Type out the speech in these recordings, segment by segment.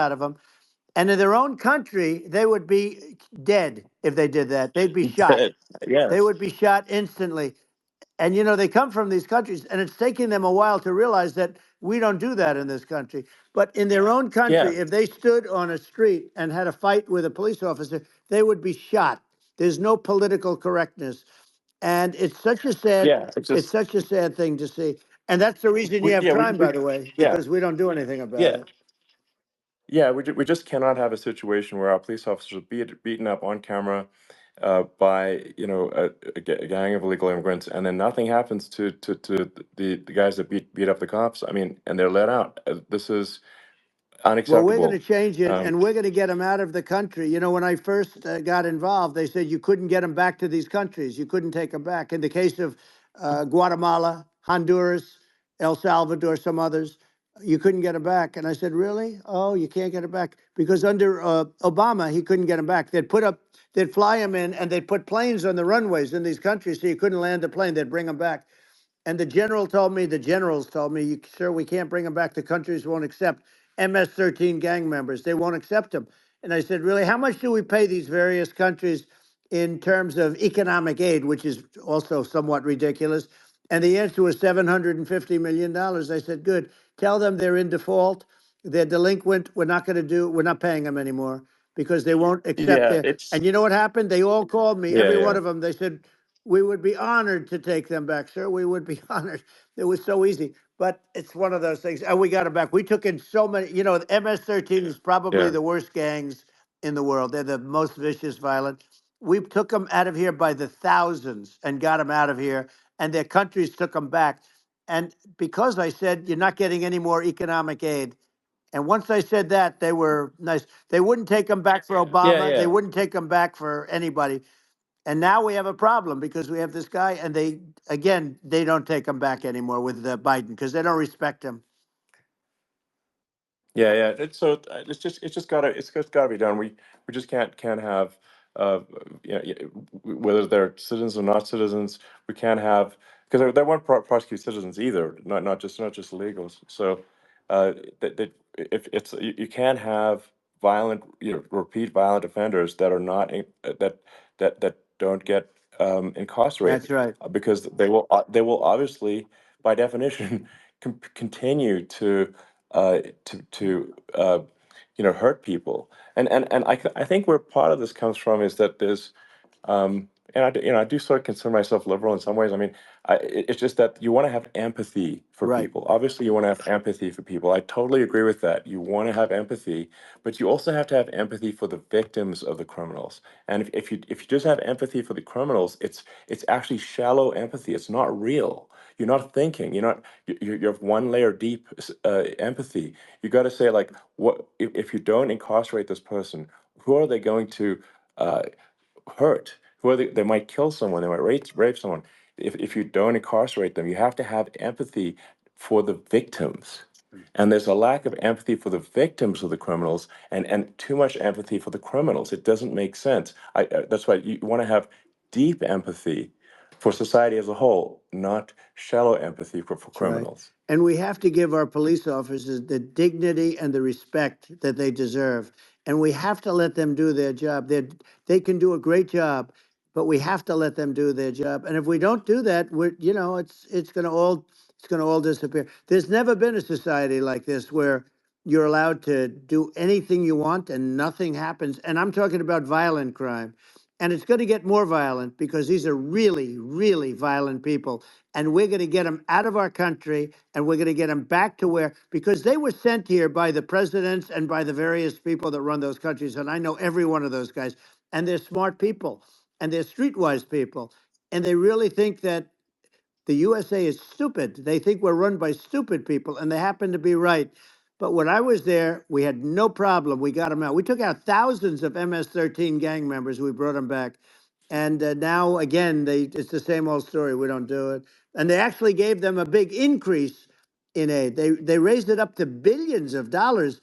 out of them. And in their own country, they would be dead if they did that. They'd be shot. They Yes. would be shot instantly. And they come from these countries, and it's taking them a while to realize that we don't do that in this country. But in their own Yeah. country, if they stood on a street and had a fight with a police officer, they would be shot. There's no political correctness, and Yeah. It's it's just such a sad thing to see. And that's the reason you have crime, we by the way, yeah. because we don't do anything about Yeah. it. Yeah, we just cannot have a situation where our police officers are beaten up on camera by a gang of illegal immigrants, and then nothing happens to the guys that beat up the cops. I mean, and they're let out. This is Well, we're going to unacceptable. change it, Um, and we're going to get them out of the country. When I first got involved, they said you couldn't get them back to these countries. You couldn't take them back. In the case of Guatemala, Honduras, El Salvador, some others, you couldn't get them back. And I said, really? Oh, you can't get them back because under Obama, he couldn't get them back. They'd fly them in, and they'd put planes on the runways in these countries, so you couldn't land a plane. They'd bring them back. And the generals told me, sir, we can't bring them back. The countries won't accept MS-13 gang members. They won't accept them. And I said, really, how much do we pay these various countries in terms of economic aid, which is also somewhat ridiculous? And the answer was $750 million. I said, good. Tell them they're in default. They're delinquent. We're not paying them anymore because they won't accept yeah, it. it's And you know what happened? They all called me, yeah, every one yeah, of them. They said, we would be honored to take them back, sir. We would be honored. It was so easy. But it's one of those things. And we got them back. We took in so many, the MS-13 is probably yeah, the worst gangs in the world. They're the most vicious, violent. We took them out of here by the thousands and got them out of here. And their countries took them back. And because I said, you're not getting any more economic aid. And once I said that, they were nice. They wouldn't take them back for yeah, Obama. They yeah. wouldn't take them back for anybody. And now we have a problem because we have this guy, and they don't take him back anymore with Biden because they don't respect him. Yeah, yeah. It's just gotta be done. We just can't have whether they're citizens or not citizens. We can't have because they won't prosecute citizens either. Not just illegals. So that if you can't have violent repeat violent offenders that are not that don't get incarcerated That's right. because they will obviously by definition continue to hurt people. And I think where part of this comes from is that there's and I do sort of consider myself liberal in some ways. I mean, it's just that you want to have empathy for Right. people. Obviously, you want to have empathy for people. I totally agree with that. You want to have empathy, but you also have to have empathy for the victims of the criminals. And if you just have empathy for the criminals, it's actually shallow empathy. It's not real. You're not thinking. You have one layer deep empathy. You got to say like, what if you don't incarcerate this person? Who are they going to uh, hurt? Who are they might kill someone. They might rape someone. If you don't incarcerate them, you have to have empathy for the victims. And there's a lack of empathy for the victims of the criminals, and too much empathy for the criminals. It doesn't make sense. That's why you want to have deep empathy for society as a whole, not shallow empathy for That's right. criminals. And we have to give our police officers the dignity and the respect that they deserve. And we have to let them do their job. They can do a great job, but we have to let them do their job. And if we don't do that, it's going to all disappear. There's never been a society like this where you're allowed to do anything you want and nothing happens. And I'm talking about violent crime. And it's going to get more violent because these are really, really violent people. And we're going to get them out of our country, and we're going to get them back to because they were sent here by the presidents and by the various people that run those countries. And I know every one of those guys. And they're smart people, and they're streetwise people. And they really think that the USA is stupid. They think we're run by stupid people, and they happen to be right. But when I was there, we had no problem. We got them out. We took out thousands of MS-13 gang members. We brought them back. And now, again, it's the same old story. We don't do it. And they actually gave them a big increase in aid. They raised it up to billions of dollars,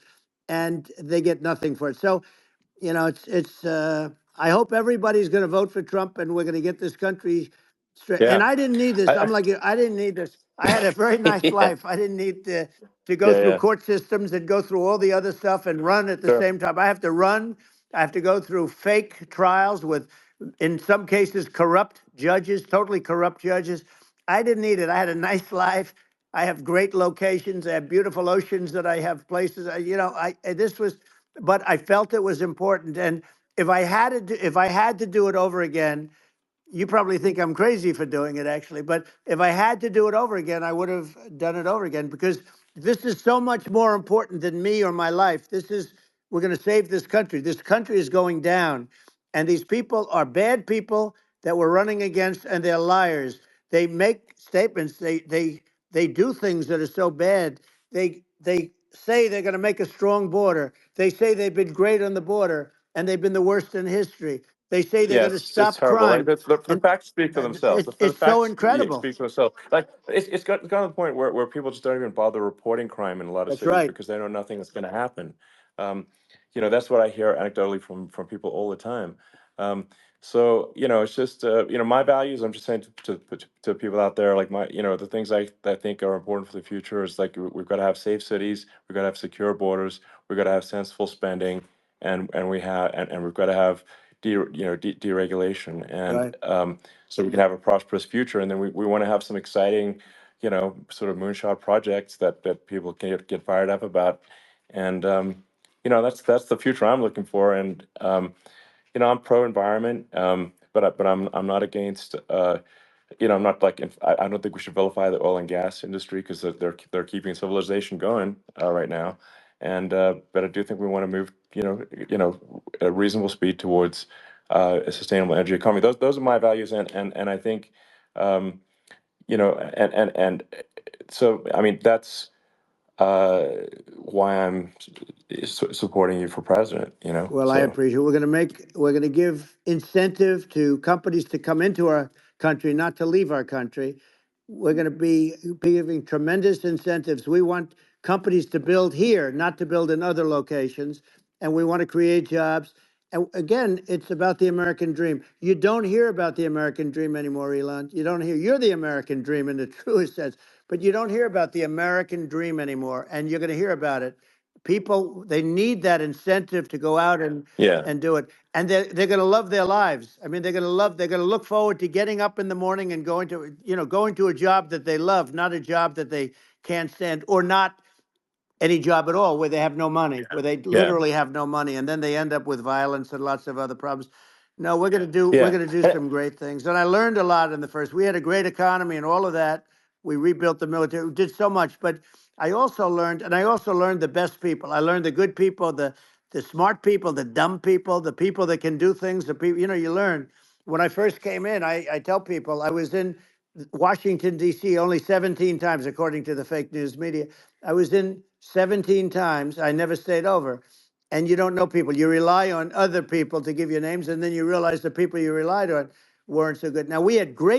and they get nothing for it. So, I hope everybody's going to vote for Trump, and we're going to get this country straight. Yeah, And I didn't need this. I, I'm I like you. I didn't need this. I had a very nice Yeah, life. I didn't need to go yeah, through yeah. court systems and go through all the other stuff and run at the Sure. same time. I have to run. I have to go through fake trials with, in some cases, corrupt judges, totally corrupt judges. I didn't need it. I had a nice life. I have great locations. I have beautiful oceans that I have places. This was, but I felt it was important. And if I had to do it over again, you probably think I'm crazy for doing it, actually. But if I had to do it over again, I would have done it over again because this is so much more important than me or my life. We're going to save this country. This country is going down. And these people are bad people that we're running against, and they're liars. They make statements. They do things that are so bad. They say they're going to make a strong border. They say they've been great on the border, and they've been the worst in history. They say they're Yeah, going to it's stop horrible. Like crime, the and facts speak for themselves. The it's so facts incredible. speak for themselves. Like it's gotten to the point where people just don't even bother reporting crime in a lot of That's cities right. because they know nothing is going to happen. Um, that's what I hear anecdotally from people all the time. Um, so it's just my values. I'm just saying to people out there, like the things I think are important for the future is like we've got to have safe cities, we've got to have secure borders, we've got to have sensible spending, and we've got to have deregulation, and Right. so we can have a prosperous future. And then we want to have some exciting, sort of moonshot projects that people can get fired up about. And that's the future I'm looking for. And I'm pro environment, but I'm not against. I'm not like I don't think we should vilify the oil and gas industry because they're keeping civilization going right now, and but I do think we want to move at a reasonable speed towards a sustainable energy economy. Those are my values, and I think um, and so I mean that's uh, why I'm supporting you for president. Well, I So appreciate it. We're going to give incentive to companies to come into our country, not to leave our country. We're going to be giving tremendous incentives. We want companies to build here, not to build in other locations. And we want to create jobs. And again, it's about the American dream. You don't hear about the American dream anymore, Elon. You don't hear, you're the American dream in the truest sense, but you don't hear about the American dream anymore. And you're going to hear about it. People, they need that incentive to go out yeah, and do it, and they're going to love their lives. I mean, they're going to look forward to getting up in the morning and going to a job that they love, not a job that they can't stand, or not any job at all where they have no money, where they yeah, literally have no money, and then they end up with violence and lots of other problems. No, we're yeah. going to do some great things, and I learned a lot in the first. We had a great economy and all of that. We rebuilt the military, we did so much, but I also learned the best people. I learned the good people, the smart people, the dumb people, the people that can do things. The people, you learn. When I first came in, I tell people I was in Washington D.C. only 17 times, according to the fake news media. I was in 17 times. I never stayed over. And you don't know people. You rely on other people to give you names, and then you realize the people you relied on weren't so good. Now, we had great